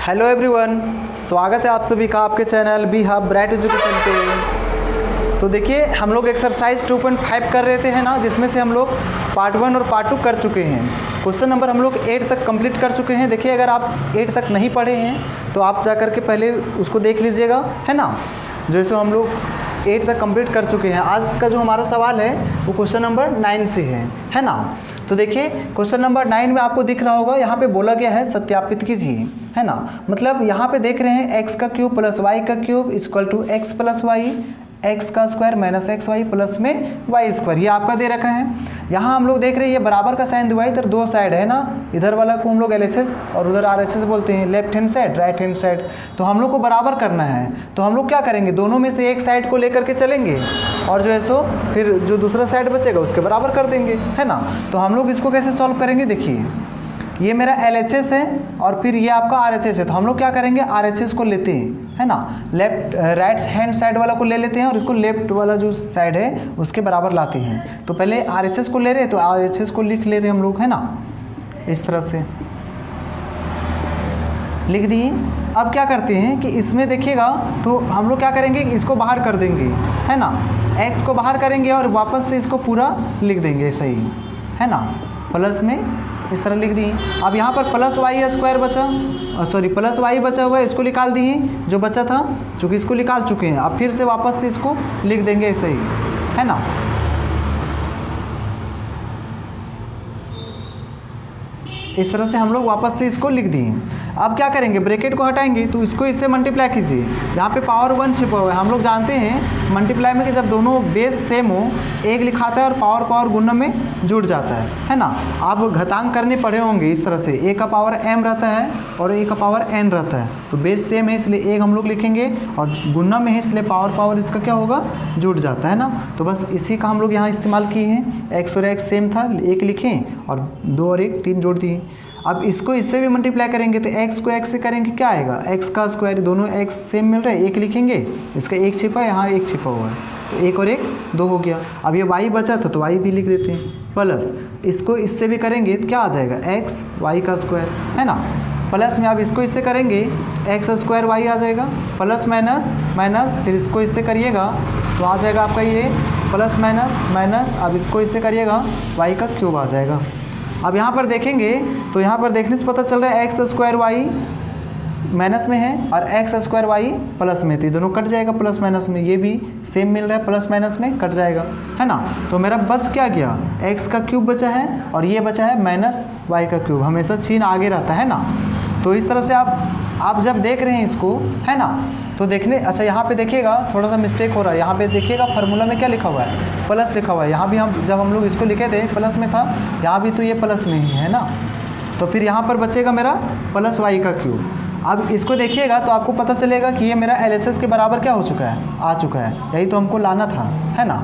Hello everyone, स्वागत है आप सभी का आपके channel B hub bright education पे। तो देखिए हम लोग एक्सरसाइज 2.5 कर रहे थे है ना, जिसमें से हम लोग पार्ट 1 और पार्ट 2 कर चुके हैं। क्वेश्चन नंबर हम लोग 8 तक कंप्लीट कर चुके हैं। देखिए अगर आप 8 तक नहीं पढ़े हैं तो आप जा कर के पहले उसको देख लीजिएगा है ना, जैसे हम लोग 8 तक कंप्लीट कर चुके हैं। आज का जो हमारा सवाल है वो क्वेश्चन नंबर 9 से है ना। तो देखिए क्वेश्चन नंबर 9 में आपको दिख रहा होगा, यहाँ पे बोला गया है सत्यापित कीजिए है ना। मतलब यहाँ पे देख रहे हैं x का क्यूब प्लस y का cube equal to x plus y, x का square minus x y plus में वाई स्क्वायर, ये आपका दे रखा है। यहाँ हम लोग देख रहे हैं ये बराबर का साइन दिया, इधर दो साइड है ना, इधर वाला को हम लोग LHS और उधर RHS बोलते हैं, left hand side right hand side. तो हम लोग को बराबर करना है, तो हम लोग क्या करेंगे, दोनों में से एक साइड को लेकर के चलेंगे और जो है सो फिर जो दूसरा साइड बचेगा उसके बराबर कर देंगे है ना। तो हम लोग इसको कैसे सॉल्व करेंगे, देखिए ये मेरा LHS है और फिर ये आपका RHS है। तो हम लोग क्या करेंगे, RHS को लेते हैं है ना, लेफ्ट राइट हैंड साइड वाला को ले लेते हैं और इसको लेफ्ट वाला जो साइड है उसके बराबर लाते हैं। तो पहले RHS को ले रहे हैं तो RHS को लिख ले रहे हैं हम लोग है ना, इस तरह से लिख दिए। अब क्या करते हैं कि इसमें देखिएगा तो हम लोग क्या करेंगे, इसको बाहर कर देंगे है ना, x को बाहर करेंगे और वापस से इसको पूरा लिख देंगे सही है ना, प्लस में इस तरह लिख दिए। अब यहाँ पर प्लस वाई स्क्वायर बचा, प्लस वाई बचा हुआ है, इसको निकाल दिए जो बचा था, चूँकि इसको निकाल चुके हैं। अब फिर से वापस से इसको लिख देंगे ऐसे ही है ना। इस तरह से हम लोग वापस से इसको लिख दिए। अब क्या करेंगे, ब्रैकेट को हटाएंगे तो इसको इससे मल्टीप्लाई कीजिए। यहाँ पे पावर 1 छिपा हुआ है, हम लोग जानते हैं मल्टीप्लाई में कि जब दोनों बेस सेम हो एक लिखाता है और पावर पावर गुणन में जुड़ जाता है ना। आप घातांक करने पड़े होंगे इस तरह से, a का पावर m रहता है और a का पावर n रहता है, तो बेस सेम है इसलिए एक हम लोग लिखेंगे और गुणन में है इसलिए पावर पावर इसका क्या होगा, जुड़ जाता है ना। तो बस इसी का हम लोग यहाँ इस्तेमाल किए हैं, x और x सेम था एक लिखें और 2 और 1 3 जोड़ दिए। अब इसको इससे भी मल्टीप्लाई करेंगे तो x को x से करेंगे क्या आएगा, x का स्क्वायर, दोनों x सेम मिल रहे हैं, एक लिखेंगे, इसका एक छिपा है यहाँ एक छिपा हुआ है, तो 1 और 1 2 हो गया। अब ये y बचा था तो y भी लिख देते हैं, प्लस इसको इससे भी करेंगे तो क्या आ जाएगा, x y का स्क्वायर है ना, प्लस में अब इसको इससे करेंगे एक्स स्क्वायर वाई आ जाएगा, प्लस माइनस माइनस फिर इसको इससे करिएगा तो आ जाएगा आपका ये प्लस माइनस माइनस, अब इसको इससे करिएगा वाई का क्यूब आ जाएगा। अब यहाँ पर देखेंगे तो यहाँ पर देखने से पता चल रहा है एक्स स्क्वायर वाई माइनस में है और एक्स स्क्वायर वाई प्लस में, तो ये दोनों कट जाएगा प्लस माइनस में, ये भी सेम मिल रहा है प्लस माइनस में कट जाएगा है ना। तो मेरा बच क्या गया, एक्स का क्यूब बचा है और ये बचा है माइनस वाई का क्यूब, हमेशा चिन्ह आगे रहता है ना। तो इस तरह से आप जब देख रहे हैं इसको है ना तो देखने, अच्छा यहाँ पे देखिएगा थोड़ा सा मिस्टेक हो रहा है, यहाँ पे देखिएगा फार्मूला में क्या लिखा हुआ है, प्लस लिखा हुआ है। यहाँ भी हम जब हम लोग इसको लिखे थे प्लस में था, यहाँ भी तो ये प्लस में ही है ना, तो फिर यहाँ पर बचेगा मेरा प्लस वाई का क्यूब। अब इसको देखिएगा तो आपको पता चलेगा कि ये मेरा LHS के बराबर क्या हो चुका है, आ चुका है, यही तो हमको लाना था है ना।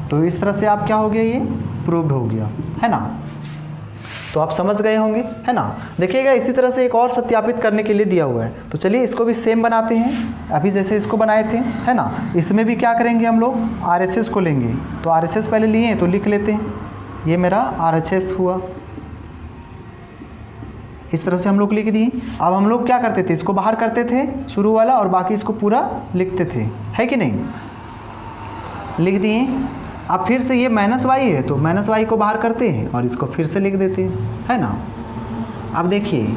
तो इस तरह से आप क्या हो गया, ये प्रूव्ड हो गया है ना। तो आप समझ गए होंगे है ना। देखिएगा इसी तरह से एक और सत्यापित करने के लिए दिया हुआ है, तो चलिए इसको भी सेम बनाते हैं, अभी जैसे इसको बनाए थे है ना। इसमें भी क्या करेंगे, हम लोग RHS को लेंगे, तो RHS पहले लिए हैं तो लिख लेते हैं, ये मेरा RHS हुआ, इस तरह से हम लोग लिख दिए। अब हम लोग क्या करते थे, इसको बाहर करते थे शुरू वाला और बाकी इसको पूरा लिखते थे, है कि नहीं, लिख दिए। अब फिर से ये माइनस वाई है तो माइनस वाई को बाहर करते हैं और इसको फिर से लिख देते हैं है ना। अब देखिए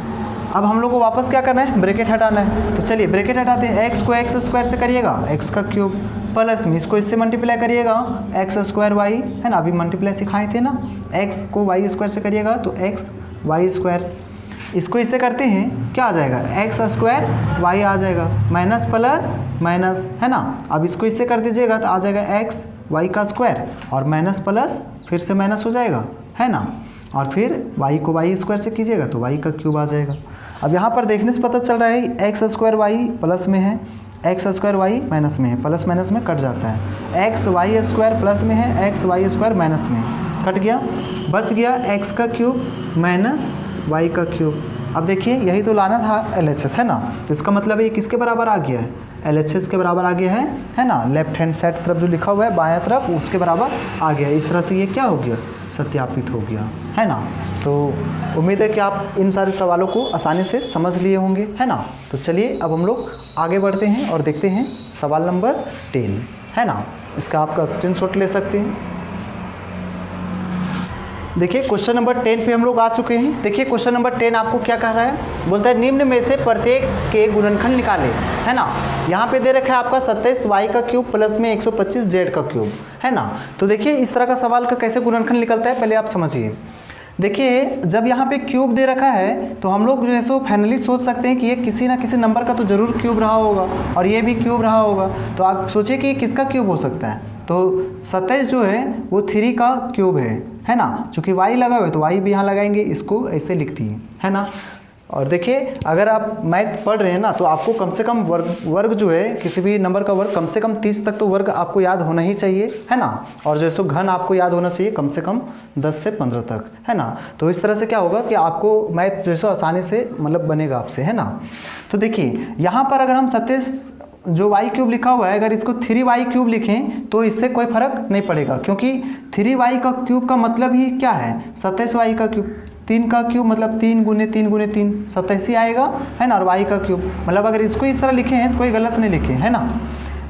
अब हम लोग को वापस क्या करना है, ब्रैकेट हटाना है, तो चलिए ब्रैकेट हटाते हैं। एक्स को एक्स स्क्वायर से करिएगा, एक्स का क्यूब, प्लस में इसको इससे मल्टीप्लाई करिएगा एक्स स्क्वायर वाई है ना, अभी मल्टीप्लाई सिखाए थे ना, एक्स को वाई स्क्वायर से करिएगा तो एक्स वाई स्क्वायर, इसको इससे करते हैं क्या आ जाएगा, एक्स स्क्वायर वाई आ जाएगा, माइनस प्लस माइनस है ना। अब इसको इससे कर दीजिएगा तो आ जाएगा एक्स वाई का स्क्वायर और माइनस प्लस फिर से माइनस हो जाएगा है ना, और फिर वाई को वाई स्क्वायर से कीजिएगा तो वाई का क्यूब आ जाएगा। अब यहाँ पर देखने से पता चल रहा है एक्स स्क्वायर वाई प्लस में है, एक्स स्क्वायर वाई माइनस में है, प्लस माइनस में कट जाता है, एक्स वाई स्क्वायर प्लस में है, एक्स वाई स्क्वायर माइनस में कट गया, बच गया एक्स का क्यूब माइनस वाई का क्यूब। अब देखिए यही तो लाना था LHS है ना, तो इसका मतलब ये किसके बराबर आ गया है, LHS के बराबर आ गया है ना, लेफ्ट हैंड साइड तरफ जो लिखा हुआ है बाएं तरफ उसके बराबर आ गया। इस तरह से ये क्या हो गया, सत्यापित हो गया है ना। तो उम्मीद है कि आप इन सारे सवालों को आसानी से समझ लिए होंगे, है ना। तो चलिए अब हम लोग आगे बढ़ते हैं और देखते हैं सवाल नंबर 10, है ना। इसका आपका स्क्रीनशॉट ले सकते हैं। देखिए क्वेश्चन नंबर 10 पे हम लोग आ चुके हैं। देखिए क्वेश्चन नंबर 10 आपको क्या कह रहा है, बोलता है निम्न में से प्रत्येक के गुणनखंड निकालें, है ना। यहाँ पे दे रखा है आपका 27y का क्यूब प्लस में 125z का क्यूब, है ना। तो देखिए इस तरह का सवाल का कैसे गुणनखंड निकलता है पहले आप समझिए। देखिए जब यहाँ पे क्यूब दे रखा है तो हम लोग जो है सो फाइनली सोच सकते हैं कि ये किसी ना किसी नंबर का तो ज़रूर क्यूब रहा होगा और ये भी क्यूब रहा होगा। तो आप सोचिए कि किसका क्यूब हो सकता है। तो 27 जो है वो 3 का क्यूब है ना। चूँकि y लगा हुआ है तो y भी यहाँ लगाएंगे, इसको ऐसे लिख दिए, है ना। और देखिए अगर आप मैथ पढ़ रहे हैं ना तो आपको कम से कम वर्ग जो है किसी भी नंबर का वर्ग कम से कम 30 तक तो वर्ग आपको याद होना ही चाहिए, है ना। और जो है सो घन आपको याद होना चाहिए कम से कम 10 से 15 तक, है ना। तो इस तरह से क्या होगा कि आपको मैथ जो है सो आसानी से मतलब बनेगा आपसे, है ना। तो देखिए यहाँ पर अगर हम 27 जो y क्यूब लिखा हुआ है अगर इसको 3y क्यूब लिखें तो इससे कोई फर्क नहीं पड़ेगा, क्योंकि 3y का क्यूब का मतलब ही क्या है 27y का क्यूब। 3 का क्यूब मतलब 3 गुने 3 गुने 3 27 ही आएगा, है ना। और y का क्यूब मतलब अगर इसको इस तरह लिखे हैं तो कोई गलत नहीं लिखे, है ना।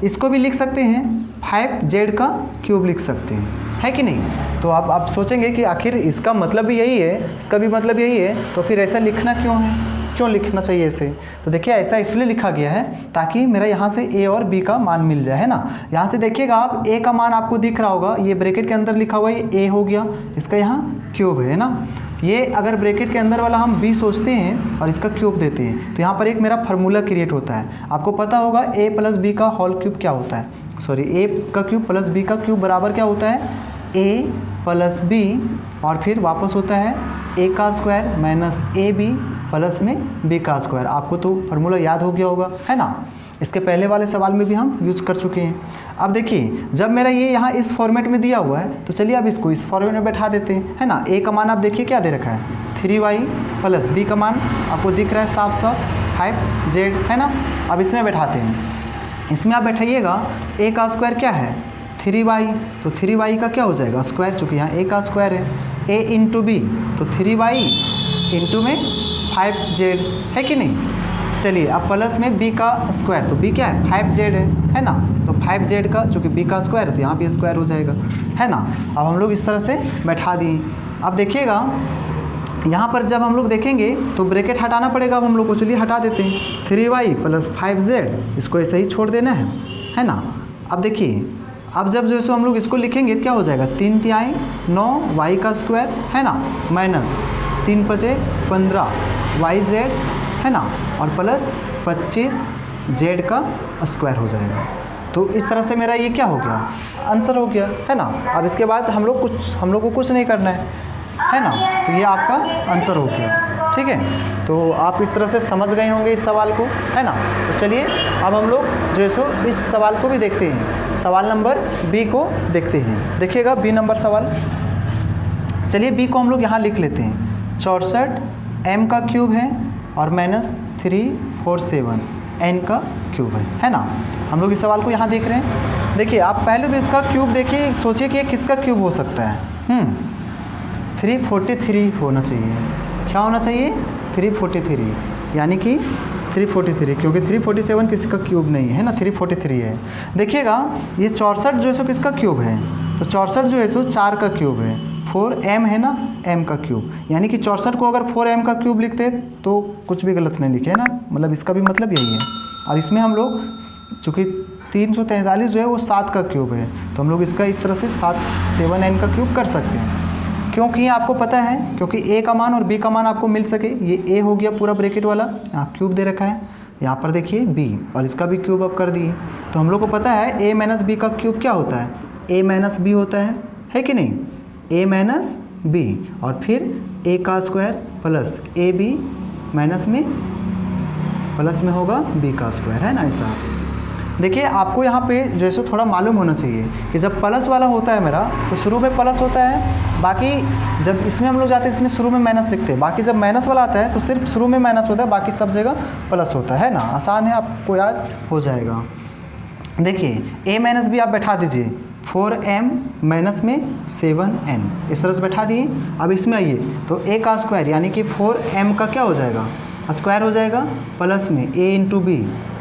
इसको भी लिख सकते हैं 5z का क्यूब लिख सकते हैं, है कि नहीं। तो आप सोचेंगे कि आखिर इसका मतलब भी यही है, इसका भी मतलब यही है, तो फिर ऐसा लिखना क्यों है, क्यों लिखना चाहिए इसे। तो देखिए ऐसा इसलिए लिखा गया है ताकि मेरा यहाँ से a और b का मान मिल जाए, है ना। यहाँ से देखिएगा आप a का मान आपको दिख रहा होगा, ये ब्रैकेट के अंदर लिखा हुआ है a हो गया, इसका यहाँ क्यूब है ना। ये अगर ब्रैकेट के अंदर वाला हम b सोचते हैं और इसका क्यूब देते हैं तो यहाँ पर एक मेरा फार्मूला क्रिएट होता है। आपको पता होगा a प्लस बी का होल क्यूब क्या होता है, सॉरी a का क्यूब प्लस b का क्यूब बराबर क्या होता है a प्लस b और फिर वापस होता है a का square minus A B plus में b का स्क्वायर। आपको तो फार्मूला याद हो गया होगा, है ना। इसके पहले वाले सवाल में भी हम यूज़ कर चुके हैं। अब देखिए जब मेरा ये यहाँ इस फॉर्मेट में दिया हुआ है तो चलिए अब इसको इस फॉर्मेट में बैठा देते हैं, है ना। a का मान आप देखिए क्या दे रखा है 3y प्लस b का मान आपको दिख रहा है साफ साफ 5z, है ना। अब इसमें बैठाते हैं, इसमें आप बैठाइएगा a का स्क्वायर क्या है 3y, तो 3y का क्या हो जाएगा स्क्वायर, चूँकि यहाँ a का स्क्वायर है a इंटू बी तो 3y इंटू में 5z, है कि नहीं। चलिए अब प्लस में b का स्क्वायर, तो b क्या है 5z है ना। तो 5z का चूँकि b का स्क्वायर है तो यहाँ भी स्क्वायर हो जाएगा, है ना। अब हम लोग इस तरह से बैठा दिए। अब देखिएगा यहाँ पर जब हम लोग देखेंगे तो ब्रैकेट हटाना पड़ेगा अब हम लोग को, चलिए हटा देते हैं 3y प्लस 5z, इसको ऐसे ही छोड़ देना है ना। अब देखिए अब जब जो है सो हम लोग इसको लिखेंगे क्या हो जाएगा 3 तिहाई 9 y का स्क्वायर, है ना, माइनस 3 पचे 15 yz, है ना, और प्लस 25 z का स्क्वायर हो जाएगा। तो इस तरह से मेरा ये क्या हो गया आंसर हो गया, है ना। अब इसके बाद हम लोग को कुछ नहीं करना है ना। तो ये आपका आंसर हो गया, ठीक है। तो आप इस तरह से समझ गए होंगे इस सवाल को, है ना। तो चलिए अब हम लोग जो है सो इस सवाल को भी देखते हैं, सवाल नंबर बी को देखते हैं। देखिएगा बी नंबर सवाल, चलिए बी को हम लोग यहाँ लिख लेते हैं 64 m का क्यूब है और माइनस 347 n का क्यूब है ना। हम लोग इस सवाल को यहाँ देख रहे हैं। देखिए आप पहले तो इसका क्यूब देखिए, सोचिए कि किसका क्यूब हो सकता है 343 होना चाहिए। क्या होना चाहिए 343, यानी कि 343, क्योंकि 347 किसी का क्यूब नहीं है ना, 343 है। देखिएगा ये 64 जो है सो किसका क्यूब है, तो 64 जो है सो 4 का क्यूब है, 4m है ना, m का क्यूब, यानी कि 64 को अगर 4m का क्यूब लिखते तो कुछ भी गलत नहीं लिखे, है ना। मतलब इसका भी मतलब यही है। और इसमें हम लोग चूँकि 343 जो है वो 7 का क्यूब है तो हम लोग इसका इस तरह से 7n का क्यूब कर सकते हैं, क्योंकि आपको पता है क्योंकि a का मान और b का मान आपको मिल सके। ये a हो गया पूरा ब्रैकेट वाला, यहाँ क्यूब दे रखा है, यहाँ पर देखिए b और इसका भी क्यूब अप कर दिए। तो हम लोग को पता है a माइनस b का क्यूब क्या होता है, a माइनस b होता है कि नहीं, a माइनस b और फिर a का square plus A B minus में प्लस में होगा b का स्क्वायर, है ना। ऐसा देखिए आपको यहाँ पे जो है सो थोड़ा मालूम होना चाहिए कि जब प्लस वाला होता है मेरा तो शुरू में प्लस होता है, बाकी जब इसमें हम लोग जाते हैं इसमें शुरू में माइनस लिखते हैं, बाकी जब माइनस वाला आता है तो सिर्फ शुरू में माइनस होता है, बाकी सब जगह प्लस होता है ना। आसान है, आपको याद हो जाएगा। देखिए a माइनस बी आप बैठा दीजिए, 4m माइनस में 7n, इस तरह से बैठा दिए। अब इसमें आइए तो a का स्क्वायर यानी कि 4m का क्या हो जाएगा, स्क्वायर हो जाएगा, प्लस में a into B,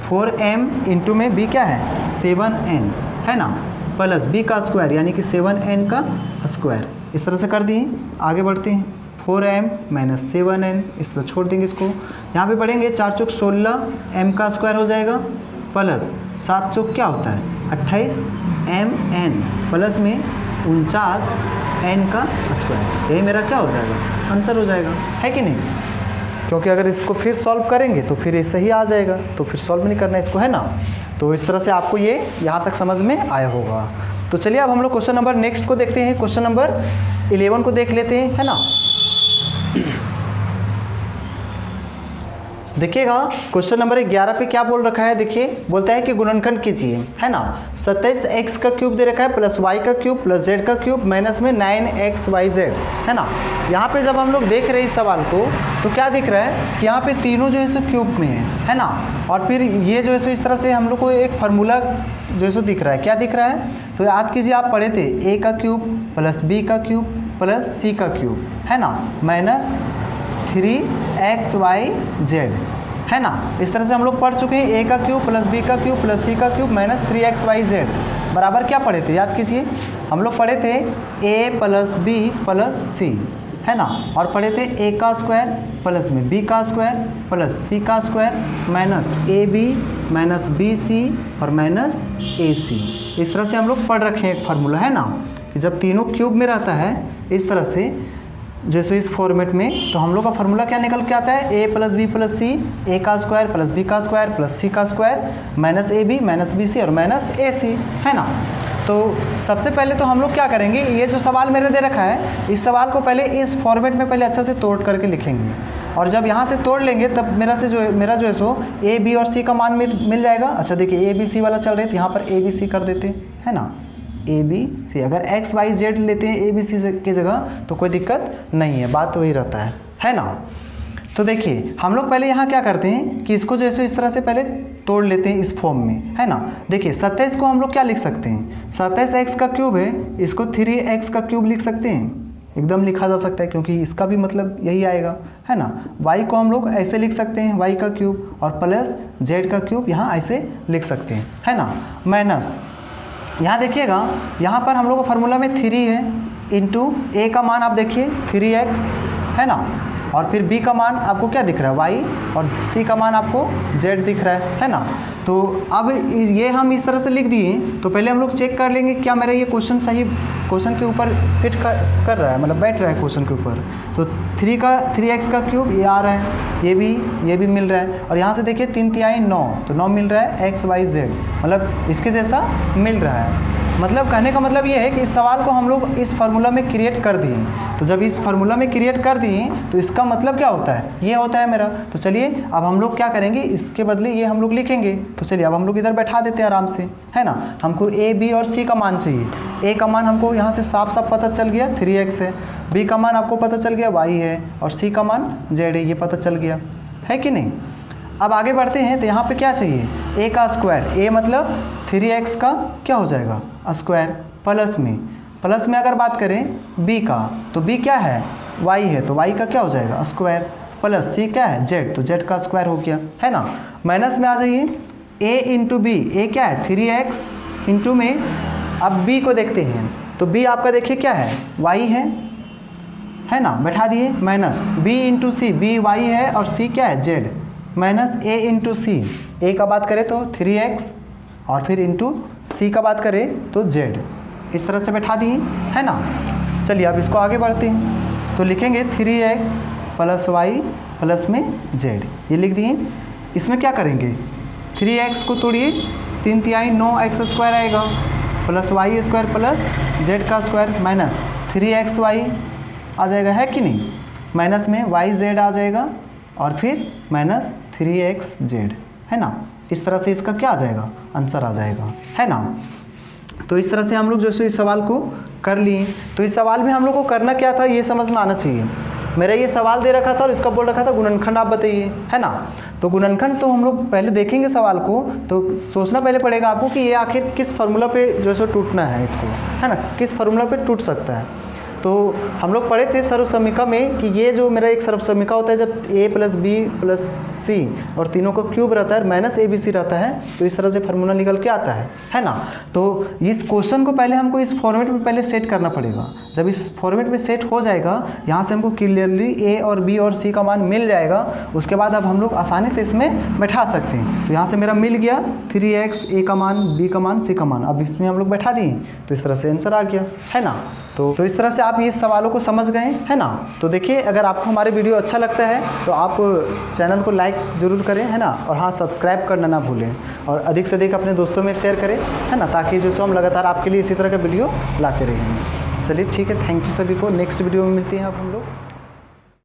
4m into में b क्या है 7n है ना, प्लस b का स्क्वायर यानी कि 7n का स्क्वायर, इस तरह से कर दिए। आगे बढ़ते हैं, 4m माइनस 7n, इस तरह छोड़ देंगे इसको। यहाँ पे बढ़ेंगे, 4 चौक 16, m का स्क्वायर हो जाएगा, प्लस 7 चौक क्या होता है 28 mn, प्लस में 49 n का स्क्वायर, यही मेरा क्या हो जाएगा आंसर हो जाएगा, है कि नहीं। क्योंकि अगर इसको फिर सॉल्व करेंगे तो फिर ये सही आ जाएगा, तो फिर सॉल्व नहीं करना इसको, है ना। तो इस तरह से आपको ये यहाँ तक समझ में आया होगा। तो चलिए अब हम लोग क्वेश्चन नंबर नेक्स्ट को देखते हैं, क्वेश्चन नंबर 11 को देख लेते हैं, है ना। देखिएगा क्वेश्चन नंबर 11 पे क्या बोल रखा है, देखिए बोलता है कि गुणनखंड कीजिए, है ना। 27x का क्यूब दे रखा है प्लस y का क्यूब प्लस z का क्यूब माइनस में 9xyz, है ना। यहाँ पे जब हम लोग देख रहे हैं इस सवाल को तो क्या दिख रहा है कि यहाँ पे तीनों जो है सो क्यूब में है ना। और फिर ये जो है सो इस तरह से हम लोग को एक फार्मूला जो है सो दिख रहा है, क्या दिख रहा है, तो याद कीजिए आप पढ़े थे a का क्यूब प्लस b का क्यूब प्लस c का क्यूब, है ना, माइनस 3xyz, है ना। इस तरह से हम लोग पढ़ चुके हैं, a का क्यूब प्लस b का क्यूब प्लस c का क्यूब माइनस 3xyz बराबर क्या पढ़े थे, याद कीजिए हम लोग पढ़े थे a plus b plus c, है ना, और पढ़े थे a का स्क्वायर प्लस में b का स्क्वायर प्लस c का square minus ab minus bc और माइनस ac। इस तरह से हम लोग पढ़ रखे हैं एक फार्मूला, है ना, कि जब तीनों क्यूब में रहता है इस तरह से जैसे इस फॉर्मेट में, तो हम लोग का फार्मूला क्या निकल के आता है, a plus B plus C, A का स्क्वायर प्लस बी का स्क्वायर प्लस सी का square minus A B minus B C और माइनस ए सी, है ना। तो सबसे पहले तो हम लोग क्या करेंगे, ये जो सवाल मेरे दे रखा है इस सवाल को पहले इस फॉर्मेट में पहले अच्छा से तोड़ करके लिखेंगे, और जब यहाँ से तोड़ लेंगे तब मेरा जो है सो ए बी और सी का मान मिल जाएगा। अच्छा देखिए ए बी सी वाला चल रहा है तो यहाँ पर ए बी सी कर देते हैं, है ना, ए बी सी। अगर एक्स वाई जेड लेते हैं ए बी सी की जगह तो कोई दिक्कत नहीं है, बात वही रहता है ना। तो देखिए हम लोग पहले यहाँ क्या करते हैं कि इसको जो है इस तरह से पहले तोड़ लेते हैं इस फॉर्म में, है ना। देखिए 27 को हम लोग क्या लिख सकते हैं, 27x का क्यूब है, इसको 3x का क्यूब लिख सकते हैं, एकदम लिखा जा सकता है क्योंकि इसका भी मतलब यही आएगा, है ना। y को हम लोग ऐसे लिख सकते हैं y का क्यूब, और प्लस z का क्यूब यहाँ ऐसे लिख सकते हैं, है ना, माइनस यहाँ देखिएगा यहाँ पर हम लोग का फार्मूला में 3 है इंटू a का मान आप देखिए 3x, है ना, और फिर b का मान आपको क्या दिख रहा है y, और c का मान आपको z दिख रहा है ना। तो अब ये हम इस तरह से लिख दिए, तो पहले हम लोग चेक कर लेंगे क्या मेरा ये क्वेश्चन सही क्वेश्चन के ऊपर फिट कर रहा है, मतलब बैठ रहा है क्वेश्चन के ऊपर। तो 3x का क्यूब ये आ रहा है, ये भी मिल रहा है, और यहाँ से देखिए 3 तिहाई 9, तो 9 मिल रहा है xyz, मतलब इसके जैसा मिल रहा है। मतलब कहने का मतलब ये है कि इस सवाल को हम लोग इस फार्मूला में क्रिएट कर दिए, तो जब इस फार्मूला में क्रिएट कर दिए तो इसका मतलब क्या होता है, ये होता है मेरा। तो चलिए अब हम लोग क्या करेंगे, इसके बदले ये हम लोग लिखेंगे। तो चलिए अब हम लोग इधर बैठा देते हैं आराम से, है ना। हमको ए बी और सी का मान चाहिए, ए का मान हमको यहाँ से साफ साफ पता चल गया 3x है, बी का मान आपको पता चल गया y है, और सी का मान z है, ये पता चल गया, है कि नहीं। अब आगे बढ़ते हैं, तो यहाँ पे क्या चाहिए, a का स्क्वायर, a मतलब 3x का क्या हो जाएगा स्क्वायर, प्लस में अगर बात करें b का, तो b क्या है y है, तो y का क्या हो जाएगा स्क्वायर, प्लस c क्या है z, तो z का स्क्वायर हो गया, है ना। माइनस में आ जाइए a इंटू बी, a क्या है 3x इंटू में, अब b को देखते हैं, तो b आपका देखिए क्या है y है ना, बैठा दिए, minus b into C, b y है और c क्या है z, minus a into C, a का बात करें तो 3x और फिर इंटू c का बात करें तो z, इस तरह से बैठा दिए, है ना। चलिए अब इसको आगे बढ़ते हैं, तो लिखेंगे 3x प्लस y प्लस में z, ये लिख दिए। इसमें क्या करेंगे, 3x को तोड़िए, 3 तिहाई 9x स्क्वायर आएगा, plus y square plus z का स्क्वायर माइनस 3xy आ जाएगा, है कि नहीं, माइनस में yz आ जाएगा और फिर माइनस 3xz, है ना। इस तरह से इसका क्या आ जाएगा आंसर आ जाएगा, है ना। तो इस तरह से हम लोग जो इस सवाल को कर लिए। तो इस सवाल में हम लोग को करना क्या था ये समझ में आना चाहिए। मेरा ये सवाल दे रखा था और इसका बोल रखा था गुणनखंड आप बताइए, है ना। तो गुणनखंड तो हम लोग पहले देखेंगे सवाल को, तो सोचना पहले पड़ेगा आपको कि ये आखिर किस फार्मूला पे जो है सो टूटना है इसको, है ना, किस फार्मूला पे टूट सकता है। तो हम लोग पढ़े थे सर्वसमीका में कि ये जो मेरा एक सर्वसमीका होता है, जब a प्लस बी प्लस सी और तीनों का क्यूब रहता है माइनस ए बी सी रहता है, तो इस तरह से फार्मूला निकल के आता है ना। तो इस क्वेश्चन को पहले हमको इस फॉर्मेट में पहले सेट करना पड़ेगा। जब इस फॉर्मेट में सेट हो जाएगा, यहाँ से हमको क्लियरली ए और बी और सी का मान मिल जाएगा, उसके बाद अब हम लोग आसानी से इसमें बैठा सकते हैं। तो यहाँ से मेरा मिल गया 3x, ए का मान, बी का मान, सी का मान, अब इसमें हम लोग बैठा दिए, तो इस तरह से आंसर आ गया, है ना। तो इस तरह से आप ये सवालों को समझ गए, है ना। तो देखिए, अगर आपको हमारे वीडियो अच्छा लगता है तो आप चैनल को लाइक ज़रूर करें, है ना, और हाँ, सब्सक्राइब करना ना भूलें, और अधिक से अधिक अपने दोस्तों में शेयर करें, है ना, ताकि जो सो हम लगातार आपके लिए इसी तरह का वीडियो लाते रहेंगे। चलिए ठीक है, थैंक यू सभी को। नेक्स्ट वीडियो में मिलते हैं अब हम लोग।